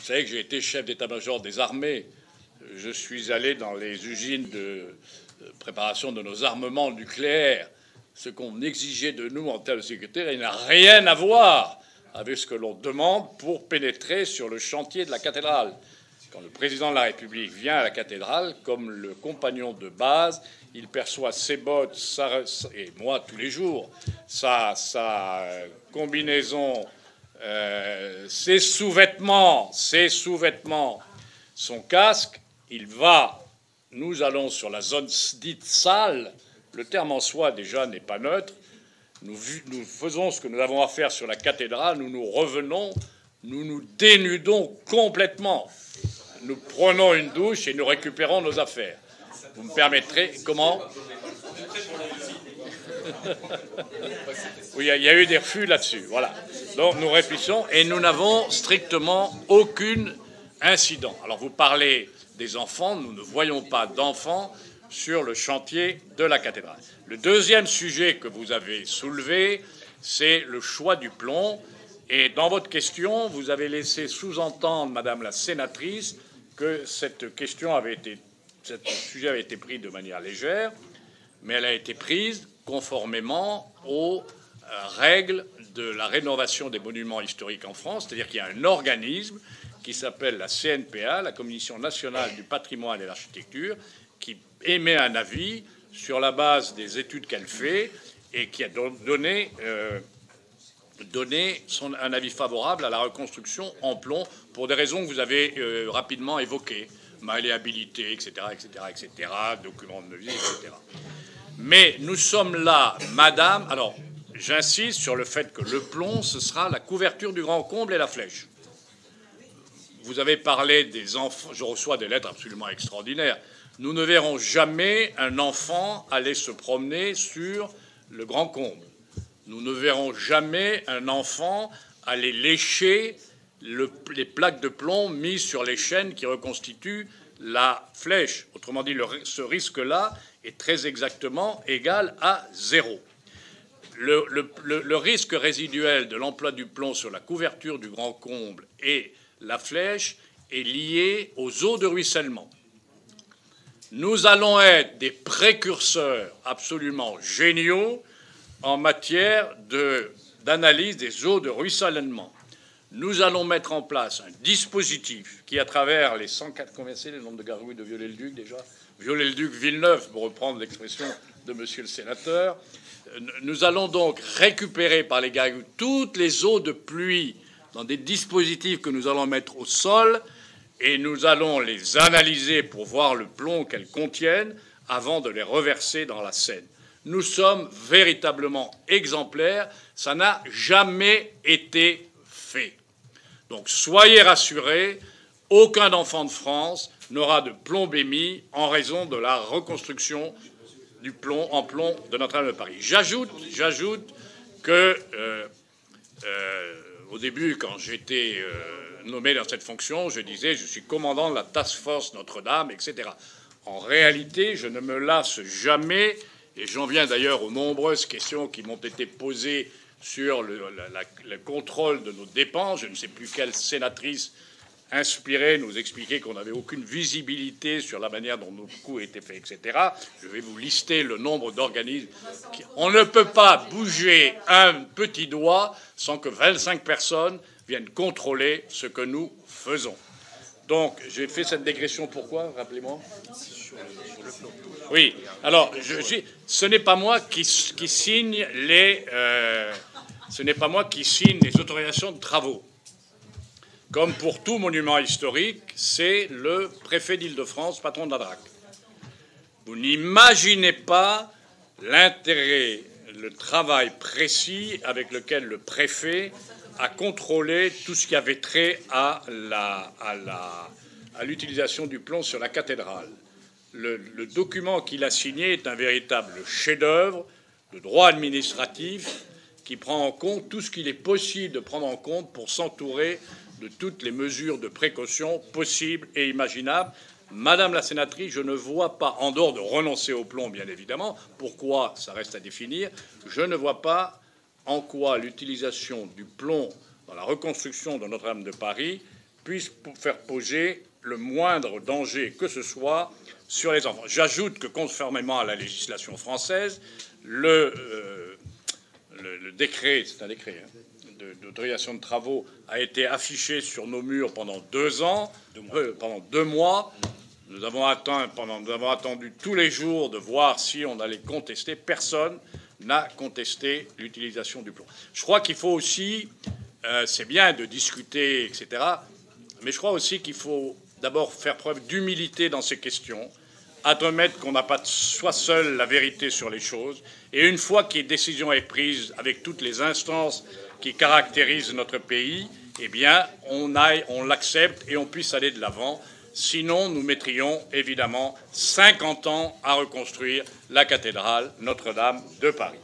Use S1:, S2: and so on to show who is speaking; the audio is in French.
S1: savez que j'ai été chef d'état-major des armées. Je suis allé dans les usines de préparation de nos armements nucléaires. Ce qu'on exigeait de nous en termes de sécurité, il n'a rien à voir avec ce que l'on demande pour pénétrer sur le chantier de la cathédrale. Quand le président de la République vient à la cathédrale, comme le compagnon de base, il perçoit ses bottes, et moi tous les jours, sa combinaison, ses sous-vêtements, son casque. Nous allons sur la zone dite salle. Le terme en soi déjà n'est pas neutre. Nous faisons ce que nous avons à faire sur la cathédrale. Nous revenons, nous nous dénudons complètement. Nous prenons une douche et nous récupérons nos affaires. Vous me permettrez... Comment? Oui, il y a eu des refus là-dessus. Voilà. Donc nous réfléchissons et nous n'avons strictement aucun incident. Alors vous parlez des enfants. Nous ne voyons pas d'enfants sur le chantier de la cathédrale. Le deuxième sujet que vous avez soulevé, c'est le choix du plomb. Et dans votre question, vous avez laissé sous-entendre, Madame la sénatrice, que ce sujet avait été pris de manière légère, mais elle a été prise conformément aux règles de la rénovation des monuments historiques en France, c'est-à-dire qu'il y a un organisme qui s'appelle la CNPA, la Commission nationale du patrimoine et de l'architecture, qui émet un avis sur la base des études qu'elle fait et qui a donné un avis favorable à la reconstruction en plomb pour des raisons que vous avez rapidement évoquées, malléabilité, etc., documents de devis, etc. Mais nous sommes là, madame... Alors, j'insiste sur le fait que le plomb, ce sera la couverture du grand comble et la flèche. Vous avez parlé des enfants. Je reçois des lettres absolument extraordinaires. Nous ne verrons jamais un enfant aller se promener sur le grand comble. Nous ne verrons jamais un enfant aller lécher les plaques de plomb mises sur les chaînes qui reconstituent la flèche. Autrement dit, ce risque-là est très exactement égal à 0. Le risque résiduel de l'emploi du plomb sur la couverture du grand comble et la flèche est lié aux eaux de ruissellement. Nous allons être des précurseurs absolument géniaux en matière d'analyse des eaux de ruissellement. Nous allons mettre en place un dispositif qui, à travers les 104... Combien c'est le nombre de gargouilles de Viollet-le-Duc déjà? Viollet-le-Duc-Villeneuve, pour reprendre l'expression de monsieur le sénateur. Nous allons donc récupérer par les gargouilles toutes les eaux de pluie dans des dispositifs que nous allons mettre au sol et nous allons les analyser pour voir le plomb qu'elles contiennent avant de les reverser dans la Seine. Nous sommes véritablement exemplaires. Ça n'a jamais été fait. Donc soyez rassurés, aucun enfant de France n'aura de plombémie en raison de la reconstruction du plomb en plomb de Notre-Dame de Paris. J'ajoute que au début, quand j'étais nommé dans cette fonction, je disais je suis commandant de la task force Notre-Dame, etc. En réalité, je ne me lasse jamais, et j'en viens d'ailleurs aux nombreuses questions qui m'ont été posées sur le contrôle de nos dépenses. Je ne sais plus quelle sénatrice inspirée nous expliquait qu'on n'avait aucune visibilité sur la manière dont nos coûts étaient faits, etc. Je vais vous lister le nombre d'organismes. On ne peut pas bouger un petit doigt sans que 25 personnes viennent contrôler ce que nous faisons. Donc, j'ai fait cette dégression. Pourquoi? Rappelez-moi. Oui. Alors, ce n'est pas moi qui signe ce n'est pas moi qui signe les autorisations de travaux. Comme pour tout monument historique, c'est le préfet d'Île-de-France, patron de la DRAC. Vous n'imaginez pas l'intérêt, le travail précis avec lequel le préfet a contrôlé tout ce qui avait trait à l'utilisation du plomb sur la cathédrale. Le document qu'il a signé est un véritable chef-d'œuvre de droit administratif qui prend en compte tout ce qu'il est possible de prendre en compte pour s'entourer de toutes les mesures de précaution possibles et imaginables. Madame la sénatrice, je ne vois pas, en dehors de renoncer au plomb, bien évidemment, pourquoi, ça reste à définir, je ne vois pas en quoi l'utilisation du plomb dans la reconstruction de Notre-Dame de Paris puisse faire poser le moindre danger que ce soit sur les enfants. J'ajoute que, conformément à la législation française, le décret, c'est un décret, d'autorisation de travaux a été affiché sur nos murs pendant 2 ans, pendant 2 mois. Nous avons attendu tous les jours de voir si on allait contester. Personne n'a contesté l'utilisation du plomb. Je crois qu'il faut aussi, c'est bien de discuter, etc., mais je crois aussi qu'il faut d'abord faire preuve d'humilité dans ces questions, admettre qu'on n'a pas soi seul la vérité sur les choses, et une fois qu'une décision est prise avec toutes les instances qui caractérisent notre pays, eh bien, on l'accepte et on puisse aller de l'avant. Sinon, nous mettrions évidemment 50 ans à reconstruire la cathédrale Notre-Dame de Paris.